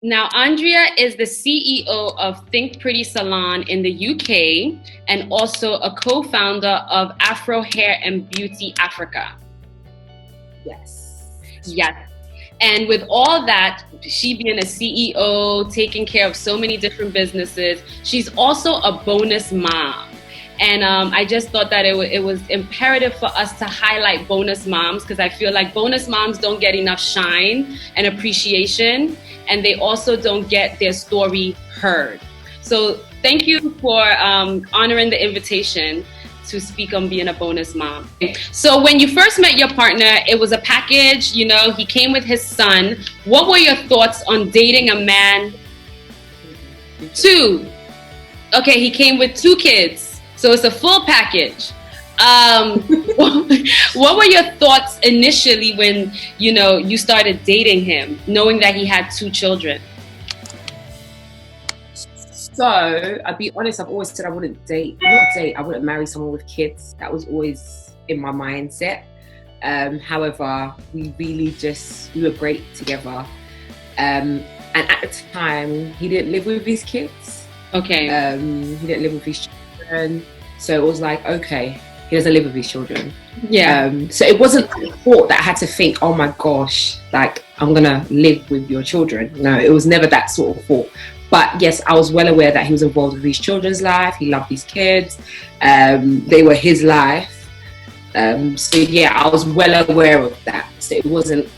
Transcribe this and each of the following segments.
Now, Andrea is the CEO of Think Pretty Salon in the UK and also a co-founder of Afro Hair and Beauty Africa. Yes. Yes. And with all that, she being a CEO, taking care of so many different businesses, she's also a bonus mom. And I just thought that it was imperative for us to highlight bonus moms because I feel like bonus moms don't get enough shine and appreciation, and they also don't get their story heard. So thank you for honoring the invitation to speak on being a bonus mom. So when you first met your partner, it was a package, you know, he came with his son. What were your thoughts on dating a man? Two. Okay, he came with 2 kids. So it's a full package. What were your thoughts initially when, you know, you started dating him, knowing that he had 2 children? So I'll be honest, I've always said I wouldn't I wouldn't marry someone with kids. That was always in my mindset. However, we were great together. And at the time, he didn't live with his kids. Okay. He didn't live with his children. So it was like, okay, he doesn't live with his children. Yeah. So it wasn't a thought that I had to think, oh my gosh, like I'm gonna live with your children. No, it was never that sort of thought. But yes, I was well aware that he was involved with his children's life. He loved his kids. They were his life. So yeah, I was well aware of that. So it wasn't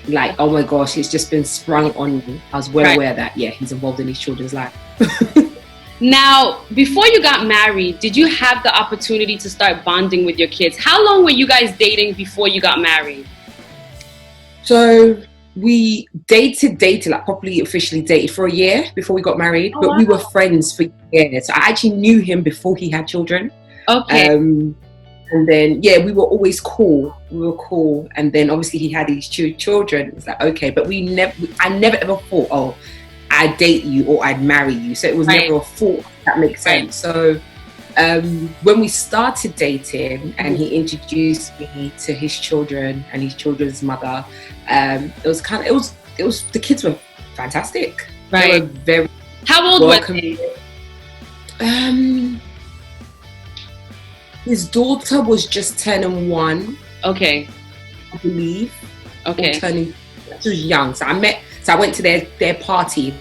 like, oh my gosh, it's just been sprung on me. I was well aware that, yeah, he's involved in his children's life. Now, before you got married, did you have the opportunity to start bonding with your kids? How long were you guys dating before you got married? So we dated, like properly officially dated for a year before we got married, but we were friends for years. So I actually knew him before he had children. Okay. And then, yeah, we were always cool. And then obviously he had these 2 children. It's like, okay, but I never ever thought, oh, I'd date you or I'd marry you. So it was never a thought, if that makes sense. So when we started dating and he introduced me to his children and his children's mother, it was the kids were fantastic. Right. They were very How old were they? His daughter was just turning 1. Okay. I believe. Okay. She was young. So I went to their party,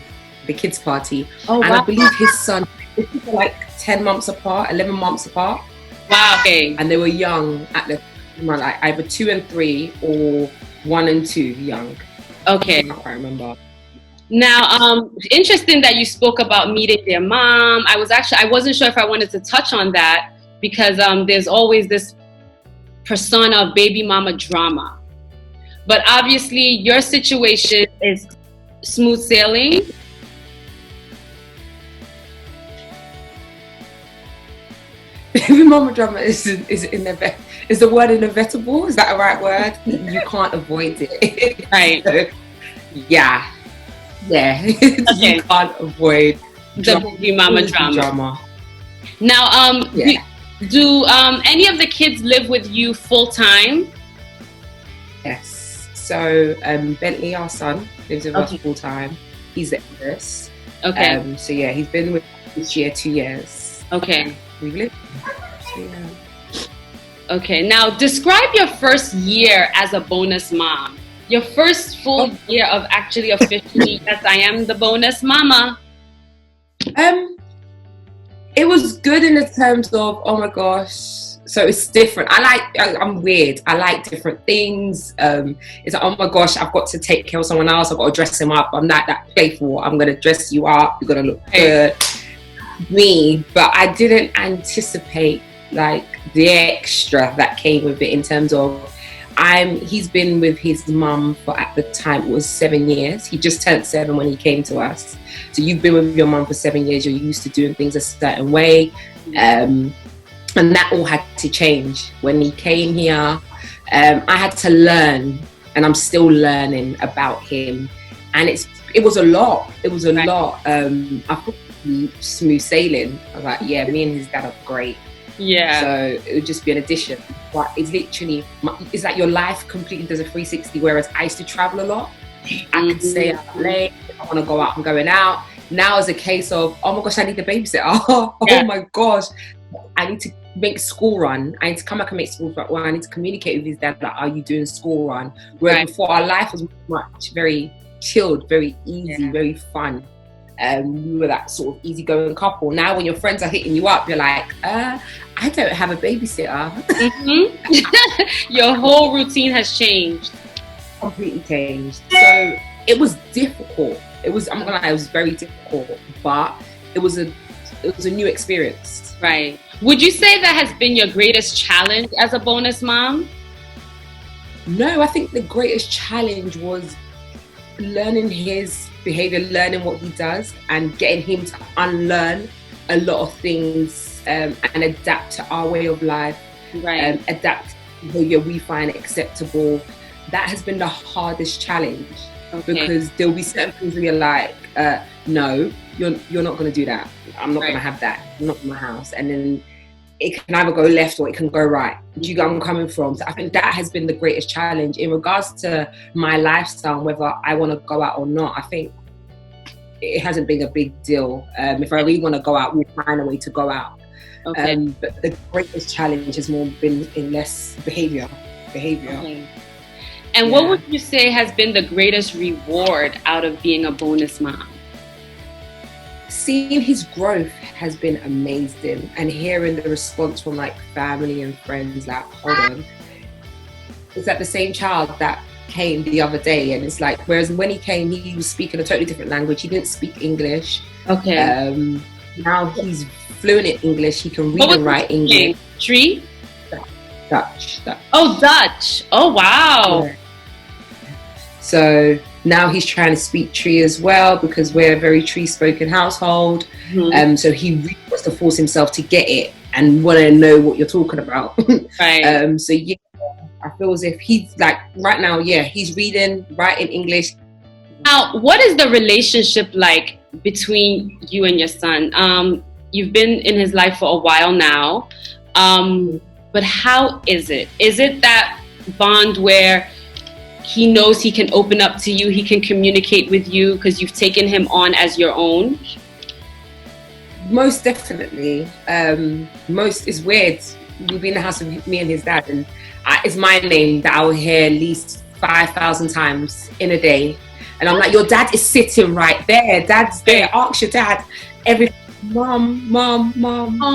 the kids' party. Oh, and wow. I believe his son, they were like 10 months apart, 11 months apart. Wow. Okay. And they were young at the like either 2 and 3 or 1 and 2 young. Okay. I can't remember. Now, interesting that you spoke about meeting their mom. I wasn't sure if I wanted to touch on that because there's always this persona of baby mama drama. But obviously your situation is smooth sailing. Baby mama drama is the word inevitable? Is that a right word? You can't avoid it. Right. So, yeah. Okay. You can't avoid the baby mama drama. Now, yeah. do any of the kids live with you full time? Yes. So Bentley, our son, lives with us full time. He's the eldest. Okay. So yeah, he's been with us this year 2 years. Okay. We've lived. So, yeah. Okay. Now, describe your first year as a bonus mom. Your first full year of actually officially, yes, I am the bonus mama. It was good in the terms of, oh my gosh. So it's different. I'm weird. I like different things. It's like, oh my gosh, I've got to take care of someone else. I've got to dress him up. I'm not that playful. I'm going to dress you up. You're going to look good. Me. But I didn't anticipate like the extra that came with it in terms of he's been with his mum for, at the time, it was 7 years. He just turned 7 when he came to us. So you've been with your mum for 7 years. You're used to doing things a certain way. And that all had to change when he came here. I had to learn, and I'm still learning about him. And it was a lot. It was a lot. I thought smooth sailing. I was like, yeah, me and his dad are great. Yeah. So it would just be an addition. But it's literally, it's like your life completely does a 360. Whereas I used to travel a lot. I could stay out late. I want to go out, I'm going out. Now it's a case of, oh my gosh, I need a babysitter. Oh my gosh, I need to make school run. I need to come back and make school run. I need to communicate with his dad, like, are you doing school run? Whereas before, our life was much very chilled, very easy, very fun. We were that sort of easygoing couple. Now when your friends are hitting you up, you're like, I don't have a babysitter. Your whole routine has changed. Completely changed. So it was difficult. I'm not gonna lie, it was very difficult, but it was a new experience. Right. Would you say that has been your greatest challenge as a bonus mom? No, I think the greatest challenge was learning his behavior, learning what he does, and getting him to unlearn a lot of things and adapt to our way of life, adapt to behavior we find acceptable. That has been the hardest challenge, because there'll be certain things where you're like, no, you're not going to do that. I'm not going to have that. Not in my house. And then it can either go left or it can go right. Do you get where I'm coming from? So I think that has been the greatest challenge in regards to my lifestyle, whether I want to go out or not. I think it hasn't been a big deal. If I really want to go out, we'll find a way to go out. But the greatest challenge has more been in less behavior. Okay. And what would you say has been the greatest reward out of being a bonus mom? Seeing his growth has been amazing, and hearing the response from like family and friends, like, hold on, it's like the same child that came the other day, and it's like, whereas when he came, he was speaking a totally different language. He didn't speak English. Now he's fluent in English. He can read and write English. Tree? Dutch. Oh, Dutch. Oh, wow. Yeah. So now he's trying to speak Tree as well, because we're a very Tree-spoken household. So he really wants to force himself to get it and want to know what you're talking about. So yeah, I feel as if he's like, right now, he's reading, writing English. Now, what is the relationship like between you and your son? You've been in his life for a while now, but how is it? Is it that bond where he knows he can open up to you, he can communicate with you because you've taken him on as your own? Most definitely. It's weird. We'll be in the house with me and his dad, and it's my name that I'll hear at least 5,000 times in a day. And I'm like, your dad is sitting right there. Dad's there. Ask your dad. Mom.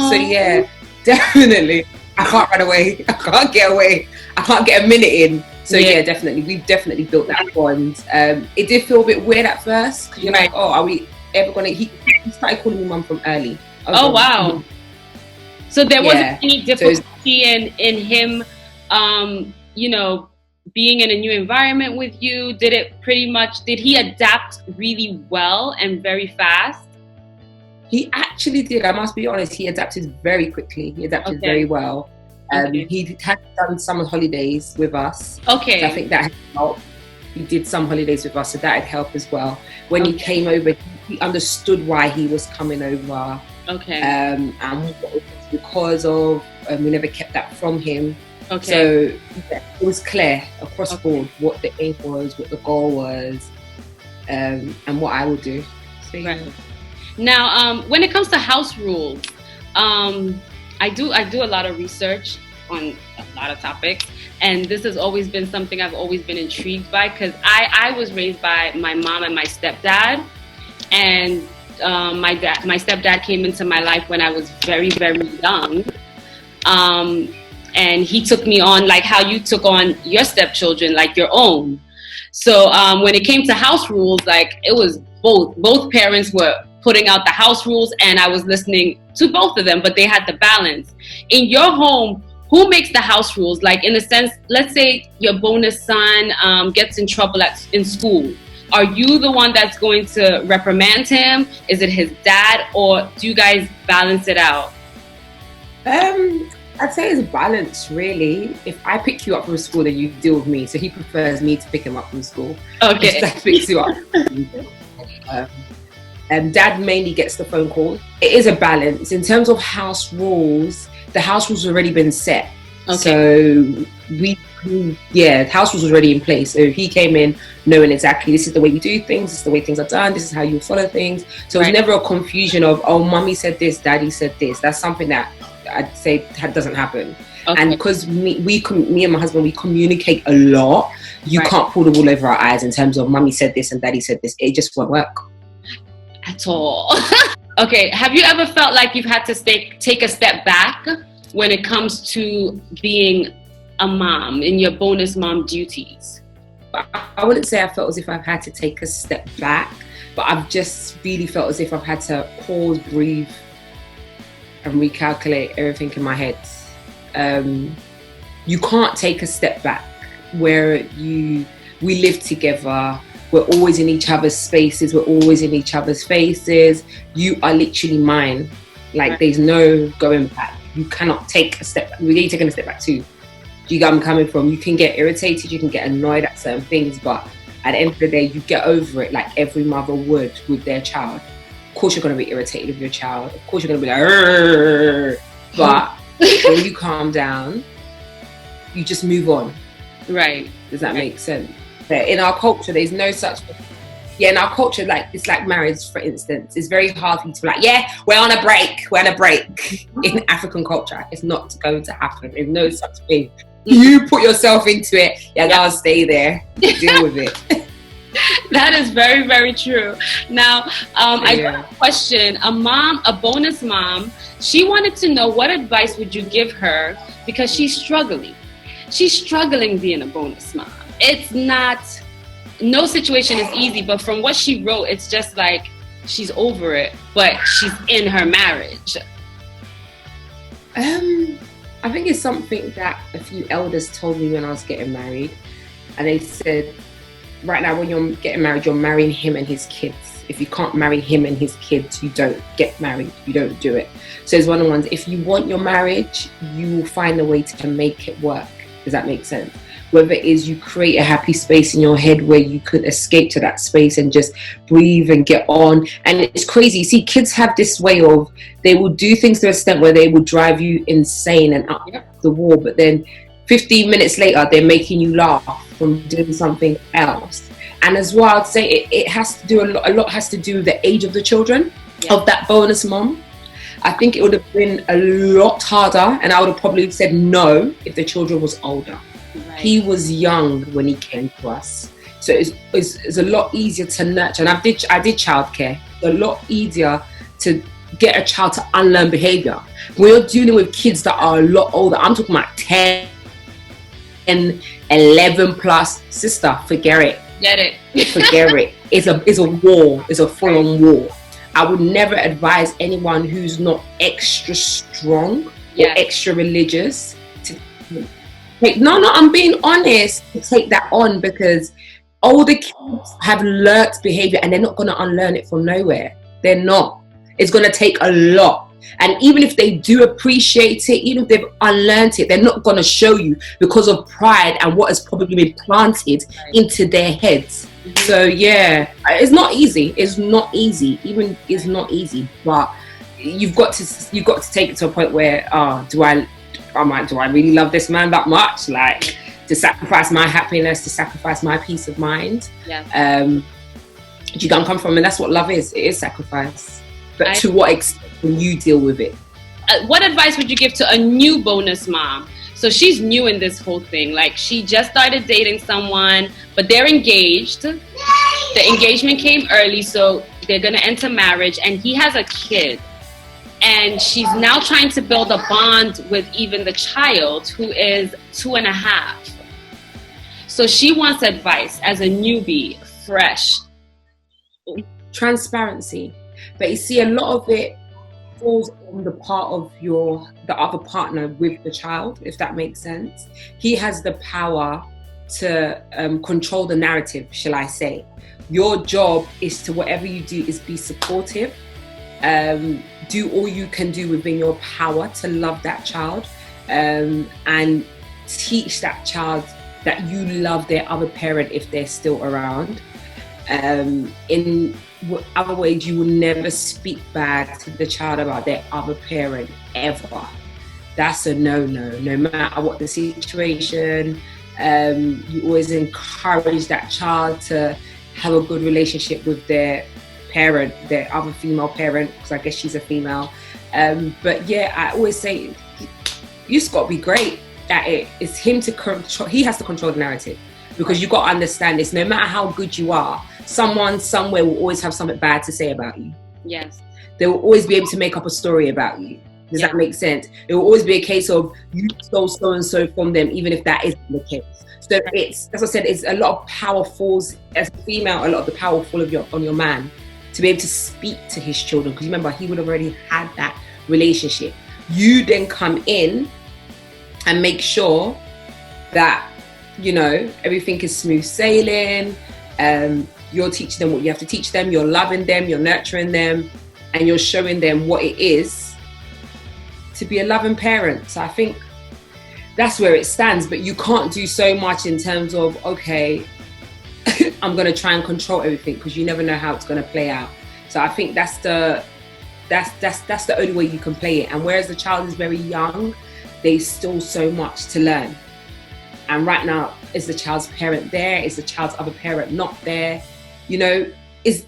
So yeah, definitely. I can't run away. I can't get away. I can't get a minute in. So yeah, definitely. We've definitely built that bond. It did feel a bit weird at first, because you're like, oh, are we ever going to... He started calling me mum from early. Oh, wow. So there wasn't any difficulty in him, being in a new environment with you? Did he adapt really well and very fast? He actually did. I must be honest. He adapted very quickly. He adapted very well. He had done summer holidays with us. So I think that helped. He did some holidays with us, so that had helped as well. When he came over, he understood why he was coming over. And what it was because of. We never kept that from him. So it was clear across the board what the aim was, what the goal was, and what I would do. So, Now, when it comes to house rules, I do a lot of research on a lot of topics, and this has always been something I've always been intrigued by, because I was raised by my mom and my stepdad, and my stepdad came into my life when I was very, very young, and he took me on like how you took on your stepchildren, like your own. So when it came to house rules, like it was both parents were putting out the house rules, and I was listening to both of them, but they had the balance. In your home, who makes the house rules? Like, in a sense, let's say your bonus son gets in trouble in school. Are you the one that's going to reprimand him? Is it his dad, or do you guys balance it out? I'd say it's a balance, really. If I pick you up from school, then you deal with me. So he prefers me to pick him up from school. Okay. That picks you up. Dad mainly gets the phone call. It is a balance. In terms of house rules, the house rules have already been set. So we Yeah, the house was already in place. So he came in knowing exactly this is the way we do things, this is the way things are done, this is how you follow things. So it was never a confusion of, oh, mommy said this, daddy said this. That's something that I'd say doesn't happen. Okay. And because me and my husband, we communicate a lot, you can't pull the wool over our eyes in terms of mommy said this and daddy said this. It just won't work. At all. Okay, have you ever felt like you've had to take a step back when it comes to being a mom in your bonus mom duties? I wouldn't say I felt as if I've had to take a step back, but I've just really felt as if I've had to pause, breathe, and recalculate everything in my head. You can't take a step back where we live together. We're always in each other's spaces. We're always in each other's faces. You are literally mine. Like there's no going back. You cannot take a step back. We're really taking a step back too. Do you get where I'm coming from? You can get irritated. You can get annoyed at certain things, but at the end of the day, you get over it like every mother would with their child. Of course, you're going to be irritated with your child. Of course, you're going to be like, "Arr!" But when you calm down, you just move on. Right. Does that make sense? But in our culture, there's no such. Yeah, in our culture, like it's like marriage, for instance. It's very hard for you to be like, yeah, we're on a break. We're on a break. In African culture, it's not going to happen. There's no such thing. You put yourself into it. Yeah, I'll stay there. Deal with it. That is very, very true. Now, I got a question. A bonus mom, she wanted to know what advice would you give her because she's struggling. She's struggling being a bonus mom. It's not, no situation is easy, but from what she wrote, it's just like she's over it, but she's in her marriage. I think it's something that a few elders told me when I was getting married. And they said, right now when you're getting married, you're marrying him and his kids. If you can't marry him and his kids, you don't get married. You don't do it. So it's one of the ones, if you want your marriage, you will find a way to make it work. Does that make sense? Whether it is you create a happy space in your head where you could escape to that space and just breathe and get on. And it's crazy. You see, kids have this way of, they will do things to an extent where they will drive you insane and up the wall. But then 15 minutes later, they're making you laugh from doing something else. And as well, I'd say it has to do a lot has to do with the age of the children, of that bonus mom. I think it would have been a lot harder, and I would have probably said no if the children was older. Right. He was young when he came to us, so it's a lot easier to nurture. And I did childcare. It's a lot easier to get a child to unlearn behavior. When you're dealing with kids that are a lot older, I'm talking about 10, 11 plus, sister, forget it. Get it. Forget it. It's a war. It's a full-on war. I would never advise anyone who's not extra strong or extra religious to take, no, I'm being honest, to take that on, because older kids have learnt behavior and they're not going to unlearn it from nowhere. They're not. It's going to take a lot. And even if they do appreciate it, even if they've unlearned it, they're not going to show you because of pride and what has probably been planted into their heads. So yeah, it's not easy. It's not easy. Even it's not easy. But you've got to take it to a point where, do I really love this man that much? Like, to sacrifice my happiness, to sacrifice my peace of mind. Yeah. Do you come from? And that's what love is. It is sacrifice. But to what extent can you deal with it? What advice would you give to a new bonus mom? So she's new in this whole thing. Like, she just started dating someone, but they're engaged. The engagement came early, so they're going to enter marriage, and he has a kid. And she's now trying to build a bond with even the child, who is 2.5. So she wants advice as a newbie, fresh. Transparency. But you see, a lot of it falls on the part of the other partner with the child, if that makes sense. He has the power to control the narrative, shall I say. Your job is to, whatever you do, is be supportive. Do all you can do within your power to love that child, and teach that child that you love their other parent if they're still around. In other ways, you will never speak bad to the child about their other parent, ever. That's a no-no. No matter what the situation, You always encourage that child to have a good relationship with their parent, their other female parent, because I guess she's a female. But yeah, I always say, you just got to be great at it. It's him to control. He has to control the narrative, because you got to understand this. No matter how good you are, someone somewhere will always have something bad to say about you. Yes. They will always be able to make up a story about you. Does that make sense? It will always be a case of you stole so and so from them, even if that isn't the case. So it's, as I said, it's a lot of power falls as a female. A lot of the power fall on your man to be able to speak to his children, because remember, he would have already had that relationship. You then come in and make sure that, you know, everything is smooth sailing. You're teaching them what you have to teach them. You're loving them. You're nurturing them, and you're showing them what it is to be a loving parent. So I think that's where it stands. But you can't do so much in terms of, okay, I'm going to try and control everything, because you never know how it's going to play out. So I think that's the only way you can play it. And whereas the child is very young, there's still so much to learn. And right now, is the child's parent there? Is the child's other parent not there? You know, it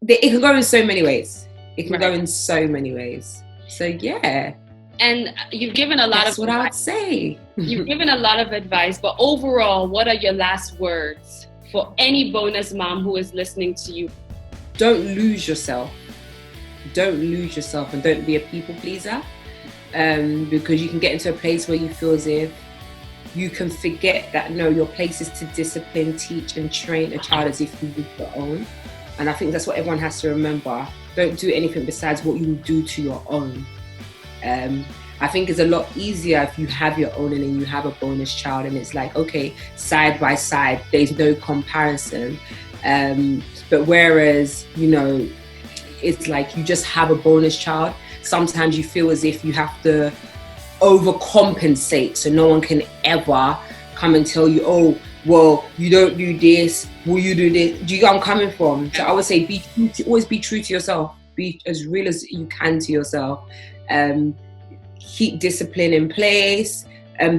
can go in so many ways. It can go in so many ways. So yeah. And you've given a lot That's what I would say. You've given a lot of advice, but overall, what are your last words for any bonus mom who is listening to you? Don't lose yourself. Don't lose yourself, and don't be a people pleaser. Because you can get into a place where you feel as if you can forget that, no, your place is to discipline, teach and train a child as if you would your own. And I think that's what everyone has to remember. Don't do anything besides what you would do to your own. I think it's a lot easier if you have your own and then you have a bonus child, and it's like, okay, side by side, there's no comparison. But whereas, you know, it's like you just have a bonus child, sometimes you feel as if you have to overcompensate, so no one can ever come and tell you, oh, well, you don't do this, will you do this? Do you get where I'm coming from? So I would say always be true to yourself. Be as real as you can to yourself. Keep discipline in place,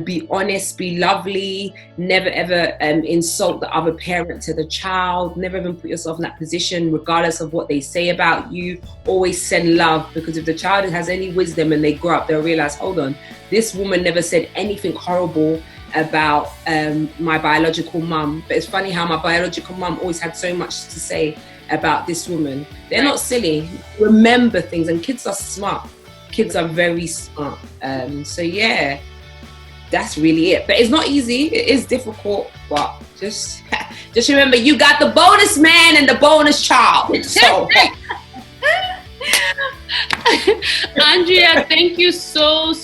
be honest, be lovely, never ever insult the other parent to the child, never even put yourself in that position regardless of what they say about you. Always send love, because if the child has any wisdom and they grow up, they'll realize, hold on, this woman never said anything horrible about my biological mum. But it's funny how my biological mum always had so much to say about this woman. They're not silly. Remember things, and kids are smart. Kids are very smart. So yeah, that's really it. But it's not easy. It is difficult. But just remember, you got the bonus man and the bonus child. So. Andrea, thank you so